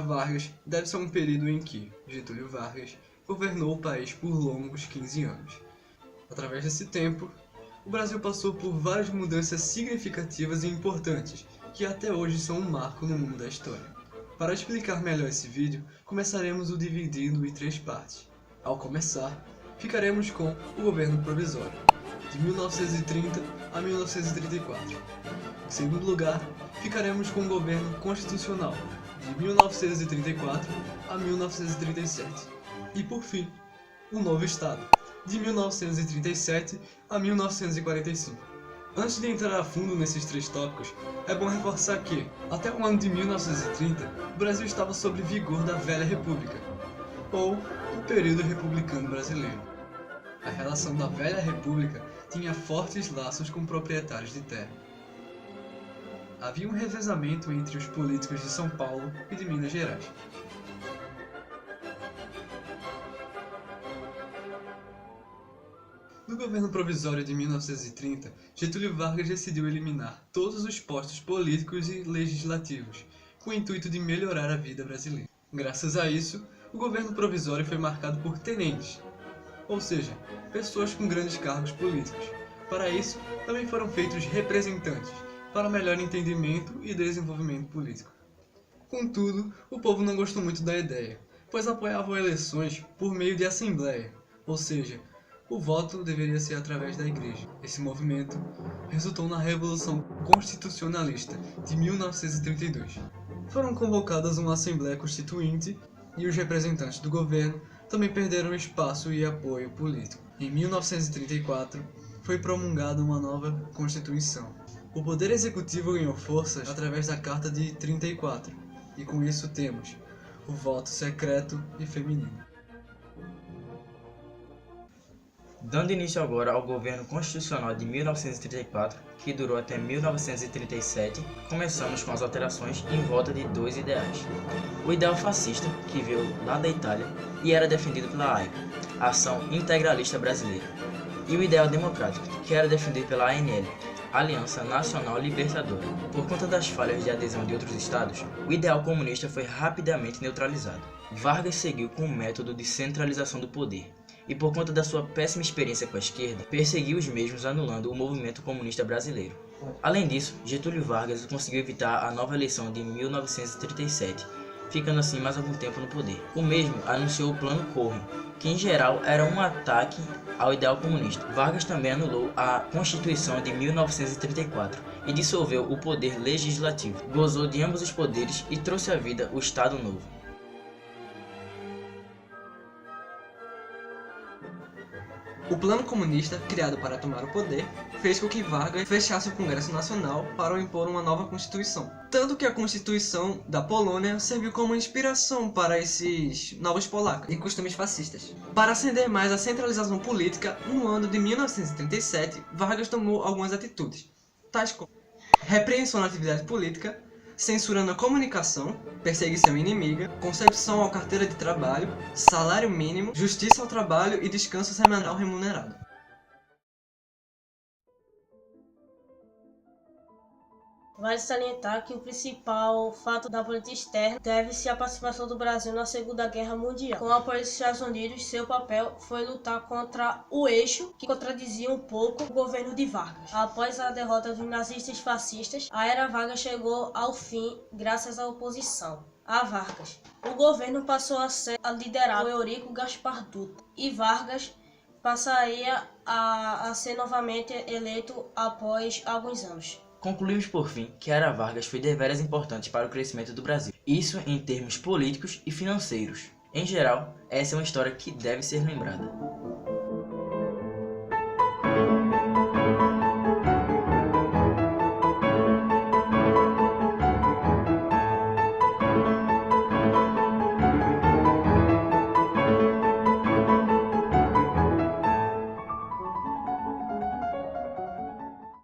Vargas deve-se a um período em que Getúlio Vargas governou o país por longos 15 anos. Através desse tempo, o Brasil passou por várias mudanças significativas e importantes, que até hoje são um marco no mundo da história. Para explicar melhor esse vídeo, começaremos o dividindo em 3 partes. Ao começar, ficaremos com o governo provisório, de 1930 a 1934. Em segundo lugar, ficaremos com o governo constitucional, de 1934 a 1937. E por fim, o novo Estado, de 1937 a 1945. Antes de entrar a fundo nesses 3 tópicos, é bom reforçar que, até o ano de 1930, o Brasil estava sob vigor da Velha República, ou o período republicano brasileiro. A relação da Velha República tinha fortes laços com proprietários de terra. Havia um revezamento entre os políticos de São Paulo e de Minas Gerais. No governo provisório de 1930, Getúlio Vargas decidiu eliminar todos os postos políticos e legislativos, com o intuito de melhorar a vida brasileira. Graças a isso, o governo provisório foi marcado por tenentes, ou seja, pessoas com grandes cargos políticos. Para isso, também foram feitos representantes, para melhor entendimento e desenvolvimento político. Contudo, o povo não gostou muito da ideia, pois apoiavam eleições por meio de assembleia, ou seja, o voto deveria ser através da igreja. Esse movimento resultou na Revolução Constitucionalista de 1932. Foram convocadas uma Assembleia Constituinte e os representantes do governo também perderam espaço e apoio político. Em 1934, foi promulgada uma nova Constituição. O Poder Executivo ganhou forças através da Carta de 34, e com isso temos o voto secreto e feminino. Dando início agora ao governo constitucional de 1934, que durou até 1937, começamos com as alterações em volta de 2 ideais. O ideal fascista, que veio lá da Itália e era defendido pela AIBA, Ação Integralista Brasileira, e o ideal democrático, que era defendido pela ANL, Aliança Nacional Libertadora. Por conta das falhas de adesão de outros estados, o ideal comunista foi rapidamente neutralizado. Vargas seguiu com o método de centralização do poder, e por conta da sua péssima experiência com a esquerda, perseguiu os mesmos, anulando o movimento comunista brasileiro. Além disso, Getúlio Vargas conseguiu evitar a nova eleição de 1937, ficando assim mais algum tempo no poder. O mesmo anunciou o Plano Collor, que em geral era um ataque ao ideal comunista. Vargas também anulou a Constituição de 1934 e dissolveu o poder legislativo, gozou de ambos os poderes e trouxe à vida o Estado Novo. O plano comunista, criado para tomar o poder, fez com que Vargas fechasse o Congresso Nacional para impor uma nova Constituição. Tanto que a Constituição da Polônia serviu como inspiração para esses novos polacos e costumes fascistas. Para acender mais a centralização política, no ano de 1937, Vargas tomou algumas atitudes, tais como repreensão na atividade política, censurando a comunicação, perseguição inimiga, concepção à carteira de trabalho, salário mínimo, justiça ao trabalho e descanso semanal remunerado. Vale salientar que o principal fato da política externa deve-se à participação do Brasil na Segunda Guerra Mundial. Com o apoio dos Estados Unidos, seu papel foi lutar contra o eixo, que contradizia um pouco o governo de Vargas. Após a derrota dos nazistas e fascistas, a era Vargas chegou ao fim graças à oposição a Vargas. O governo passou a ser liderado por Eurico Gaspar Dutra, e Vargas passaria a ser novamente eleito após alguns anos. Concluímos por fim que a era Vargas foi deveras importante para o crescimento do Brasil, isso em termos políticos e financeiros. Em geral, essa é uma história que deve ser lembrada.